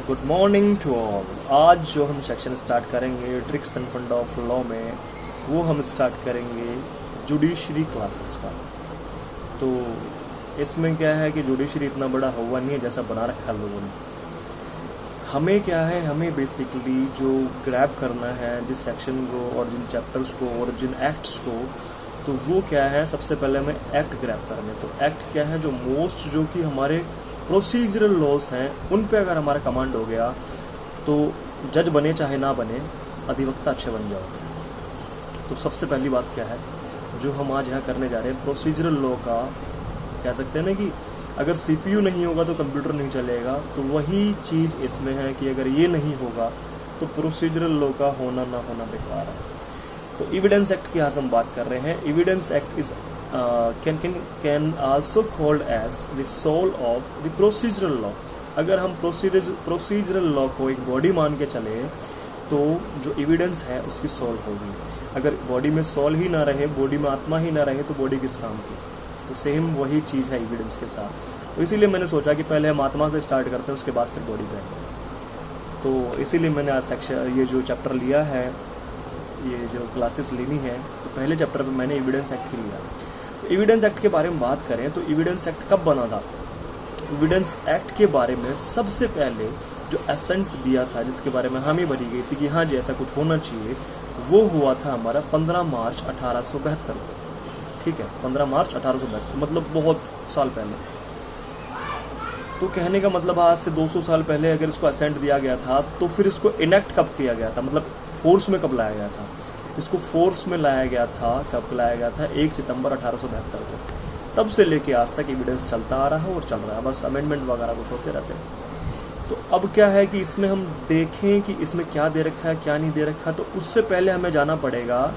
Good morning to all. आज जो हम सेक्शन स्टार्ट करेंगे tricks end fund of law में, वो हम स्टार्ट करेंगे जुडिशरी क्लासेस का। तो इसमें क्या है कि जुडिशरी इतना बड़ा हुआ नहीं है जैसा बना रखा है लोगों ने। हमें क्या है, हमें बेसिकली जो ग्रैब करना है जिस सेक्शन को और जिन चैप्टर्स को और जिन एक्ट्स को, तो वो क्या है, सबसे पहले हमें एक्ट ग्रैब करने। तो एक्ट क्या है, जो मोस्ट जो कि हमारे प्रोसीजरल लॉज हैं उन पे अगर हमारा कमांड हो गया तो जज बने चाहे ना बने, अधिवक्ता अच्छे बन जाओगे। तो सबसे पहली बात क्या है जो हम आज यहाँ करने जा रहे हैं, प्रोसीजरल लॉ का कह सकते हैं ना कि अगर सीपीयू नहीं होगा तो कंप्यूटर नहीं चलेगा। तो वही चीज़ इसमें है कि अगर ये नहीं होगा तो प्रोसीजरल लॉ का होना ना होना बेकार है। तो एविडेंस एक्ट की आज हम बात कर रहे हैं। Evidence act is can also called as the soul of the procedural law। अगर हम प्रोसीजरल लॉ को एक बॉडी मान के चले तो जो एविडेंस है उसकी सोल होगी। अगर बॉडी में सोल ही ना रहे, बॉडी में आत्मा ही ना रहे, तो बॉडी किस काम की। तो सेम वही चीज़ है एविडेंस के साथ। तो इसीलिए मैंने सोचा कि पहले हम आत्मा से स्टार्ट करते हैं, उसके बाद फिर बॉडी पे। तो इसीलिए मैंने आज सेक्शन ये जो चैप्टर लिया है, ये जो क्लासेस लेनी है, तो पहले चैप्टर पे मैंने एविडेंस एक्ट ही लिया। एविडेंस एक्ट के बारे में बात करें तो एविडेंस एक्ट कब बना था। एविडेंस एक्ट के बारे में सबसे पहले जो एसेंट दिया था, जिसके बारे में हामी भरी गई थी कि हाँ जी ऐसा कुछ होना चाहिए, वो हुआ था हमारा 15 मार्च 1872 को। ठीक है, 15 मार्च 1872, मतलब बहुत साल पहले। तो कहने का मतलब आज से 200 साल पहले अगर इसको एसेंट दिया गया था, तो फिर इसको इनेक्ट कब किया गया था, मतलब फोर्स में कब लाया गया था। इसको फोर्स में लाया गया था, कब लाया गया था, 1 सितंबर 1872 को। तब से लेके आज तक एविडेंस चलता आ रहा है और चल रहा है, बस अमेंडमेंट वगैरह कुछ होते रहते हैं। तो अब क्या है कि इसमें हम देखें कि इसमें क्या दे रखा है क्या नहीं दे रखा। तो उससे पहले हमें जाना पड़ेगा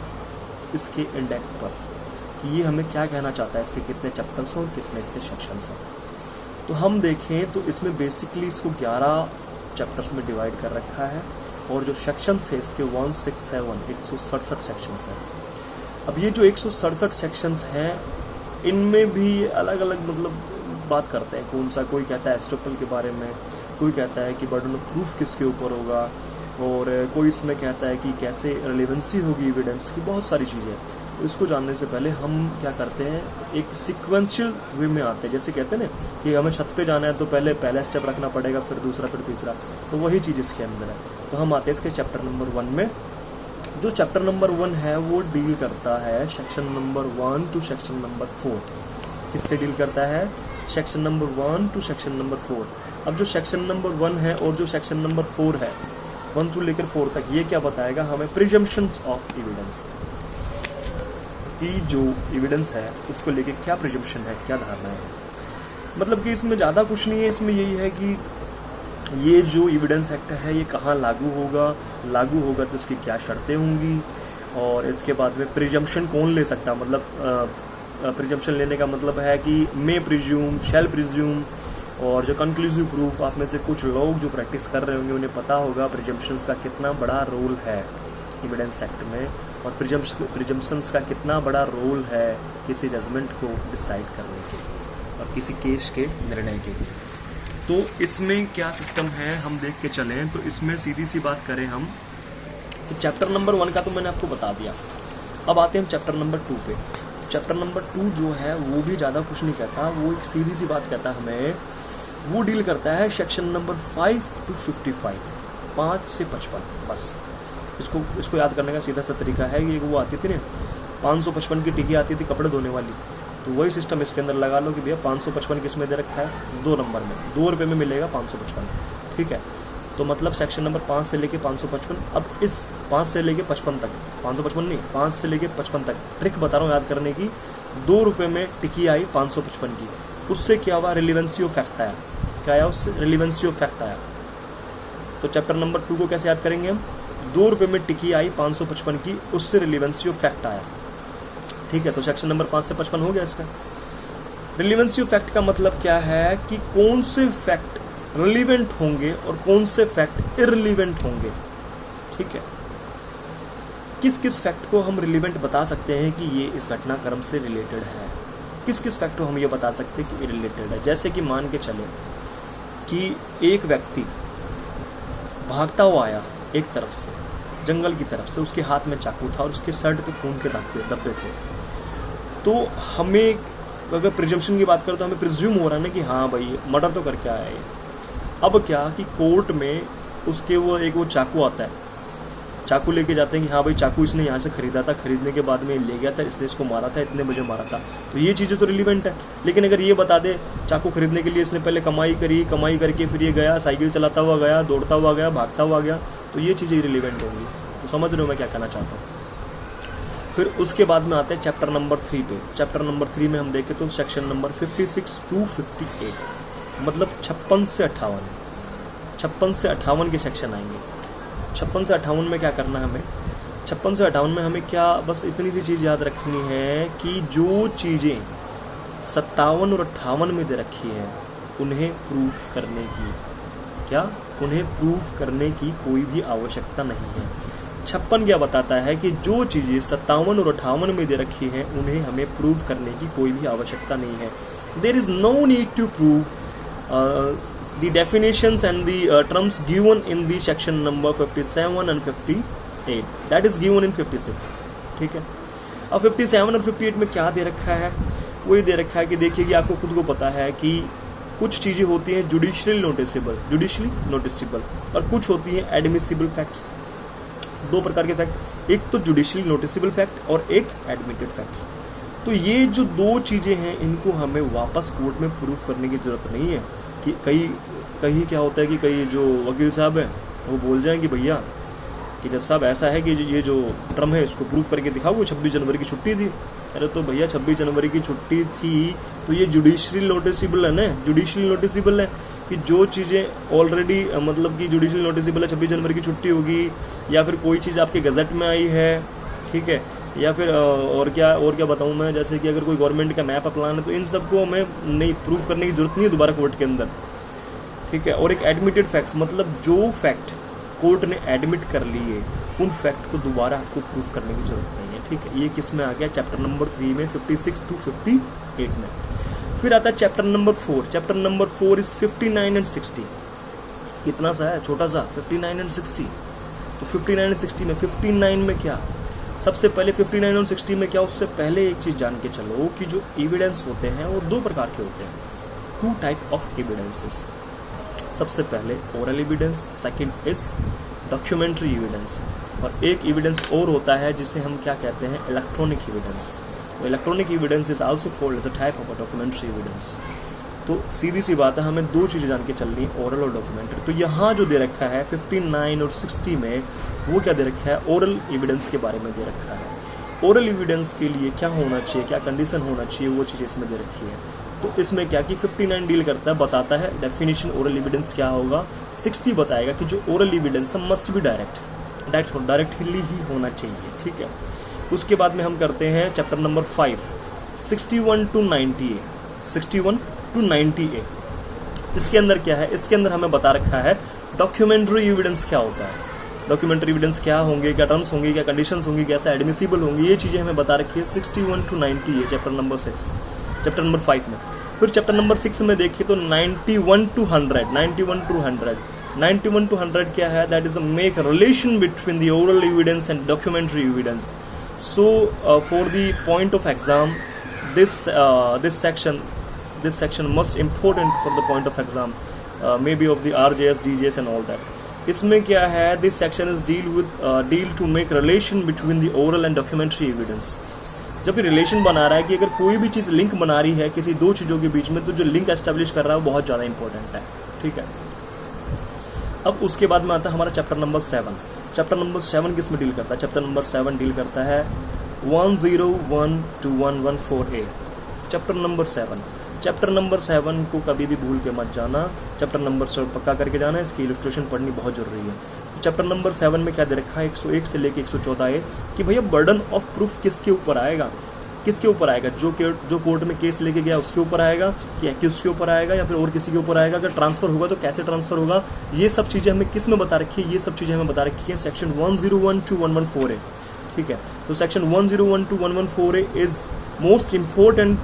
इसके इंडेक्स पर कि ये हमें क्या कहना चाहता है, इसके कितने चैप्टर्स हैं और कितने इसके सेक्शंस हैं। तो हम देखें तो इसमें बेसिकली इसको 11 चैप्टर्स में डिवाइड कर रखा है और जो सेक्शंस है इसके 167 सेक्शंस हैं। अब ये जो 167 सेक्शंस हैं, इनमें भी अलग अलग मतलब बात करते हैं कौन सा। कोई कहता है एस्टोपल के बारे में, कोई कहता है कि बर्डन ऑफ प्रूफ किसके ऊपर होगा, और कोई इसमें कहता है कि कैसे रिलेवेंसी होगी एविडेंस की, बहुत सारी चीज़ें। तो इसको जानने से पहले हम क्या करते हैं, एक सिक्वेंशियल वे में आते हैं। जैसे कहते हैं ना कि हमें छत पे जाना है तो पहले पहला स्टेप रखना पड़ेगा, फिर दूसरा, फिर तीसरा। तो वही चीज़ इसके अंदर है। तो हम आते हैं इसके चैप्टर नंबर 1 में। जो चैप्टर नंबर 1 है वो डील करता है section number 1 to section number 4। किससे डील करता है, section number 1 to section number 4। अब जो सेक्शन नंबर 1 है और जो सेक्शन नंबर 4 है, 1 टू लेकर 4 तक, ये क्या बताएगा हमें, प्रिजम्पशंस ऑफ एविडेंस की जो एविडेंस है उसको लेके क्या प्रिजम्पशन है, क्या धारणा है। मतलब कि इसमें ज़्यादा कुछ नहीं है, इसमें यही है कि ये जो एविडेंस एक्ट है ये कहाँ लागू होगा तो उसकी क्या शर्तें होंगी, और इसके बाद में प्रिजम्पशन कौन ले सकता है। मतलब प्रिजम्पशन लेने का मतलब है कि मे प्रिज्यूम, शैल प्रिज्यूम, और जो कंक्लूसिव प्रूफ, आप में से कुछ लोग जो प्रैक्टिस कर रहे होंगे उन्हें पता होगा प्रिजम्पशंस का कितना बड़ा रोल है एविडेंस एक्ट में, और प्रिजम्पशंस का कितना बड़ा रोल है किसी जजमेंट को डिसाइड करने के और किसी केस के निर्णय के। तो इसमें क्या सिस्टम है हम देख के चलें। तो इसमें सीधी सी बात करें हम, तो चैप्टर नंबर 1 का तो मैंने आपको बता दिया। अब आते हैं हम चैप्टर नंबर 2 पे। चैप्टर नंबर 2 जो है वो भी ज़्यादा कुछ नहीं कहता, वो एक सीधी सी बात कहता है हमें। वो डील करता है सेक्शन नंबर 5 टू 55, 5 से 55 बस। इसको याद करने का सीधा सा तरीका है कि वो आती थी ना 555 की टिकी आती थी कपड़े धोने वाली, तो वही सिस्टम इसके अंदर लगा लो कि भैया 555 किस में दे रखा है, 2 नंबर में, 2 रुपये में मिलेगा 555। ठीक है, तो मतलब सेक्शन नंबर 5 से लेके 555। अब इस 5 से लेके 55 तक, 555 नहीं, 5 से लेके 55 तक ट्रिक बता रहा हूँ याद करने की। 2 रुपये में टिकी आई 555 की, उससे क्या हुआ, रिलीवेंसी ऑफ फैक्ट आया। क्या आया उससे, रिलीवेंसी ऑफ फैक्ट आया। तो चैप्टर नंबर 2 को कैसे याद करेंगे हम, 2 रुपये में टिकी आई 555 की, उससे रिलीवेंसी ऑफ फैक्ट आया। ठीक है, तो सेक्शन नंबर 5 से 55 हो गया इसका। रिलीवेंसी ऑफ फैक्ट का मतलब क्या है कि कौन से फैक्ट रिलीवेंट होंगे और कौन से फैक्ट इररिलीवेंट होंगे। ठीक है, किस किस फैक्ट को हम रिलीवेंट बता सकते हैं कि ये इस घटनाक्रम से रिलेटेड है, किस किस फैक्ट को हम ये बता सकते हैं कि इररिलेटेड है। जैसे कि मान के चले कि एक व्यक्ति भागता हुआ आया एक तरफ से, जंगल की तरफ से, उसके हाथ में चाकू था और उसके शर्ट पे खून के धब्बे थे। तो हमें अगर प्रिजम्पशन की बात करें तो हमें प्रिज्यूम हो रहा है ना कि हाँ भाई मर्डर तो करके आया है। अब क्या कि कोर्ट में उसके वो चाकू आता है, चाकू लेके जाते हैं कि हाँ भाई चाकू इसने यहाँ से खरीदा था, खरीदने के बाद में ले गया था, इसने इसको मारा था, इतने बजे मारा था। तो ये चीज़ें तो रिलीवेंट है। लेकिन अगर ये बता दे चाकू खरीदने के लिए इसने पहले कमाई करी, कमाई करके फिर ये गया, साइकिल चलाता हुआ गया, दौड़ता हुआ गया, भागता हुआ गया, तो ये चीज़ें रिलीवेंट होंगी। तो समझ रहे हो मैं क्या कहना चाहता हूँ। फिर उसके बाद में आते हैं चैप्टर नंबर 3 पे। चैप्टर नंबर 3 में हम देखें तो सेक्शन नंबर 56 to 58, मतलब 56 से 58, 56 से 58 के सेक्शन आएंगे। 56 से 58 में क्या करना है हमें, 56 से 58 में हमें क्या, बस इतनी सी चीज़ याद रखनी है कि जो चीज़ें 57 और 58 में दे रखी हैं उन्हें प्रूफ करने की उन्हें प्रूफ करने की कोई भी आवश्यकता नहीं है। 56 क्या बताता है कि जो चीज़ें 57 और 58 में दे रखी हैं उन्हें हमें प्रूव करने की कोई भी आवश्यकता नहीं है। There is no need to prove the definitions and the terms given in the section number 57 and 58 that is given in 56, ठीक है। अब 57 और 58 में क्या दे रखा है, वही दे रखा है कि देखिए कि आपको खुद को पता है कि कुछ चीज़ें होती हैं जुडिशली नोटिसेबल और कुछ होती हैं एडमिसिबल फैक्ट्स। दो प्रकार के फैक्ट, एक तो जुडिशली नोटिसेबल फैक्ट और एक एडमिटेड फैक्ट्स। तो ये जो दो चीज़ें हैं इनको हमें वापस कोर्ट में प्रूफ करने की जरूरत नहीं है कि कहीं क्या होता है कि कई जो वकील साहब हैं वो बोल जाएं कि भैया कि जज साहब ऐसा है कि ये जो टर्म है इसको प्रूफ करके दिखाओ, वो 26 जनवरी की छुट्टी थी। अरे तो भैया 26 जनवरी की छुट्टी थी तो ये जुडिशली नोटिसेबल है ना, जुडिशली नोटिसेबल है कि जो चीज़ें ऑलरेडी मतलब कि जुडिशली नोटिसेबल है, 26 जनवरी की छुट्टी होगी, या फिर कोई चीज़ आपके गजट में आई है, ठीक है, या फिर और क्या बताऊं मैं, जैसे कि अगर कोई गवर्नमेंट का मैप प्लान है तो इन सबको हमें नहीं प्रूफ करने की जरूरत नहीं है दोबारा कोर्ट के अंदर, ठीक है। और एक एडमिटेड फैक्ट्स, मतलब जो फैक्ट कोर्ट ने एडमिट कर लिए उन फैक्ट को दोबारा आपको प्रूफ करने की जरूरत नहीं है, ठीक है। ये किस में आ गया, चैप्टर नंबर 3 में 56 to 58 में। फिर आता है chapter number 4। Chapter number 4 is 59 and 60। कितना सा है, छोटा सा, 59 and 60। तो 59 and 60 में 59 में क्या, सबसे पहले 59 और 60 में क्या, उससे पहले एक चीज़ जान के चलो कि जो एविडेंस होते हैं वो दो प्रकार के होते हैं, 2 टाइप ऑफ एविडेंसेस। सबसे पहले oral evidence, second is documentary evidence, और एक एविडेंस और होता है जिसे हम क्या कहते हैं, इलेक्ट्रॉनिक एविडेंस। तो electronic evidence is also called as a type of a documentary evidence. तो सीधी सी बात है, हमें दो चीज़ें जान के चलनी है, ओरल और डॉक्यूमेंट्री। तो यहाँ जो दे रखा है 59 और 60 में, वो क्या दे रखा है, ओरल एविडेंस के बारे में दे रखा है। ओरल एविडेंस के लिए क्या होना चाहिए, क्या कंडीशन होना चाहिए, वो चीज़ इसमें दे रखी है। तो इसमें क्या कि 59 डील करता है, बताता है डेफिनेशन ओरल एविडेंस क्या होगा, 60 बताएगा कि जो oral evidence must be directly ही होना चाहिए, ठीक है। उसके बाद में हम करते हैं chapter number 5, 61 to 90A, 61 to 90A। इसके अंदर क्या है, इसके अंदर हमें बता रखा है डॉक्यूमेंट्री एविडेंस क्या होता है, डॉक्यूमेंट्री एविडेंस क्या होंगे, क्या टर्म्स होंगे, क्या कंडीशंस होंगी, कैसे एडमिसिबल होंगी, ये चीज़ें हमें बता रखी है 61 to 90A chapter number 6, chapter number 5 में। फिर चैप्टर नंबर 6 में देखिए तो 91 to 100 क्या है, that is a make relation between the oral evidence and documentary evidence. So for the point of exam this section most important for the point of exam, maybe of the RJS, DJS and all that। इसमें क्या है, this section is deal to make relation between the oral and documentary evidence। जब भी relation बना रहा है कि अगर कोई भी चीज़ लिंक बना रही है किसी दो चीज़ों के बीच में, तो जो लिंक एस्टेब्लिश कर रहा है वो बहुत ज़्यादा इंपॉर्टेंट है, ठीक है। अब उसके बाद में आता है हमारा चैप्टर नंबर 7। चैप्टर नंबर 7 किस में डील करता है, चैप्टर नंबर 7 डील करता है 101 to 114A। Chapter number 7, chapter number 7 को कभी भी भूल के मत जाना, चैप्टर नंबर 7 पक्का करके जाना, इसकी इलस्ट्रेशन पढ़नी बहुत जरूरी है। तो चैप्टर नंबर 7 में क्या दे रखा है, 101 से लेके 114A कि भैया बर्डन ऑफ प्रूफ किसके ऊपर आएगा, किसके ऊपर आएगा, जो कोर्ट में केस लेके गया उसके ऊपर आएगा, या एक्यूज के ऊपर आएगा, या फिर और किसी के ऊपर आएगा। अगर ट्रांसफर होगा तो कैसे ट्रांसफर होगा, ये सब चीज़ें हमें किस में बता रखी है, ये सब चीज़ें हमें बता रखी है सेक्शन 101 to 114A, ठीक है। तो section 101 to 114A is most important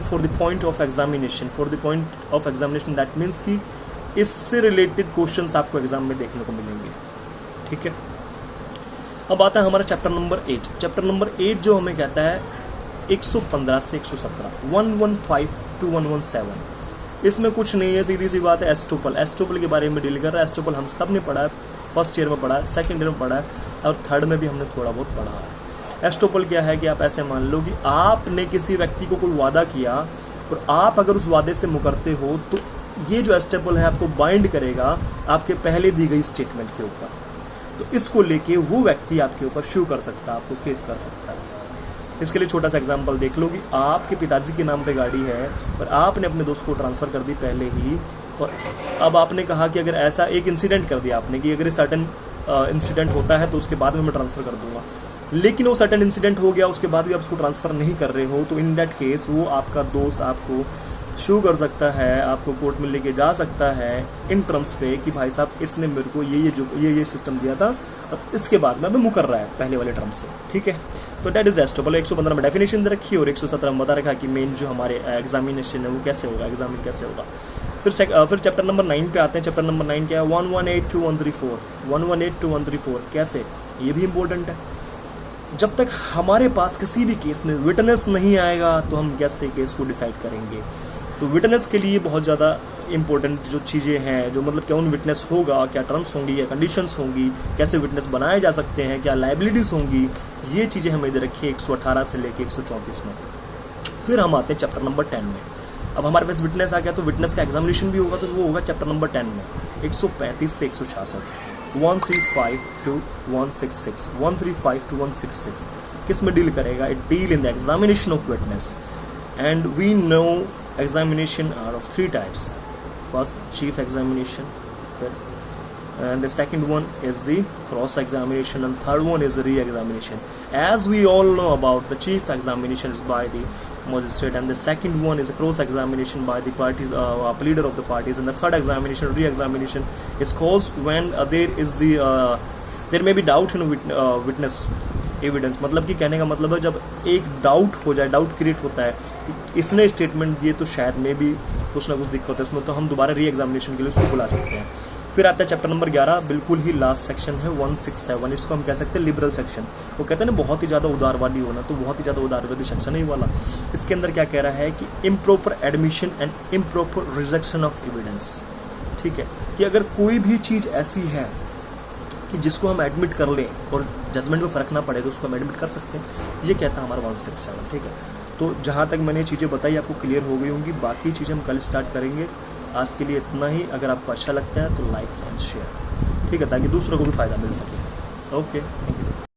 for the point of examination, that means कि इससे रिलेटेड क्वेश्चंस आपको एग्जाम में देखने को मिलेंगे। ठीक है, अब आता है हमारा चैप्टर नंबर 8। चैप्टर नंबर 8 जो हमें कहता है 115 से 117, 115 to 117। इसमें कुछ नहीं है, सीधी सी बात है, एस्टोपल के बारे में डील कर रहा है। एस्टोपल हम सब ने पढ़ा है, फर्स्ट ईयर में पढ़ा है, सेकंड ईयर में पढ़ा है और थर्ड में भी हमने थोड़ा बहुत पढ़ा है। एस्टोपल क्या है कि आप ऐसे मान लो कि आपने किसी व्यक्ति को कोई वादा किया और आप अगर उस वादे से मुकरते हो तो ये जो एस्टोपल है आपको बाइंड करेगा आपके पहले दी गई स्टेटमेंट के ऊपर। तो इसको लेके वो व्यक्ति आपके ऊपर शू कर सकता है, आपको केस कर सकता है। इसके लिए छोटा सा एग्जांपल देख लो कि आपके पिताजी के नाम पे गाड़ी है और आपने अपने दोस्त को ट्रांसफ़र कर दी पहले ही, और अब आपने कहा कि अगर ऐसा एक इंसिडेंट कर दिया आपने कि अगर सर्टेन इंसिडेंट होता है तो उसके बाद में मैं ट्रांसफ़र कर दूंगा, लेकिन वो सर्टेन इंसिडेंट हो गया, उसके बाद भी आप उसको ट्रांसफ़र नहीं कर रहे हो, तो इन दैट केस वो आपका दोस्त आपको शो कर सकता है, आपको कोर्ट में लेके जा सकता है इन टर्म्स पे कि भाई साहब इसने मेरे को ये सिस्टम दिया था और इसके बाद में मुकर रहा है पहले वाले टर्म से। ठीक है, तो दैट इज एस्टोपल। 115 में डेफिनेशन दे रखी है और 117 में बता रखा कि मेन जो हमारे एग्जामिनेशन है वो कैसे होगा, एग्जामिन कैसे होगा। फिर चैप्टर नंबर 9 पे आते हैं। चैप्टर नंबर 9 क्या है? 118 to 134, 118 to 134 कैसे, ये भी इंपॉर्टेंट है। जब तक हमारे पास किसी भी केस में विटनेस नहीं आएगा तो हम कैसे केस को डिसाइड करेंगे। तो विटनेस के लिए बहुत ज़्यादा इंपॉर्टेंट जो चीज़ें हैं, जो मतलब कौन विटनेस होगा, क्या टर्म्स होंगी, क्या कंडीशंस होंगी, कैसे विटनेस बनाए जा सकते हैं, क्या लाइबिलिटीज़ होंगी, ये चीज़ें हमें इधर रखी है 118 से लेके 134 में। फिर हम आते हैं चैप्टर नंबर 10 में। अब हमारे पास विटनेस आ गया तो विटनेस का एग्जामिनेशन भी होगा, तो वो होगा चैप्टर नंबर 10 में 135 से 166, 135 to 166, 135 to 166 किस में डील करेगा? It deal in the examination of witness. And we know examination are of 3 types. First, chief examination, and the second one is the cross examination, and third one is the re-examination. As we all know about, the chief examination is by the magistrate, and the second one is a cross examination by the parties, pleader of the parties, and the third examination, re-examination, is caused when there may be doubt in witness evidence. मतलब कि कहने का मतलब है जब एक doubt हो जाए, डाउट क्रिएट होता है कि इसने स्टेटमेंट दिए तो शायद में भी कुछ ना कुछ दिक्कत है उसमें, तो हम दोबारा री एग्जामिनेशन के लिए उसको बुला सकते हैं। फिर आता है चैप्टर नंबर 11, बिल्कुल ही लास्ट सेक्शन है 167। इसको हम कह सकते हैं लिबरल सेक्शन। वो कहते हैं ना बहुत ही ज़्यादा उदारवादी होना, तो बहुत ही ज़्यादा उदारवादी सेक्शन है ये वाला। इसके अंदर क्या कह रहा है कि improper admission and improper rejection of evidence. ठीक है, कि अगर कोई भी चीज़ ऐसी है कि जिसको हम एडमिट कर लें और जजमेंट में फ़र्क ना पड़े तो उसको हम एडमिट कर सकते हैं, ये कहता है हमारा 167। ठीक है, तो जहाँ तक मैंने चीज़ें बताई आपको क्लियर हो गई होंगी, बाकी चीज़ें हम कल स्टार्ट करेंगे। आज के लिए इतना ही। अगर आपको अच्छा लगता है तो लाइक एंड शेयर, ठीक है, ताकि दूसरों को भी फ़ायदा मिल सके। Okay, thank you.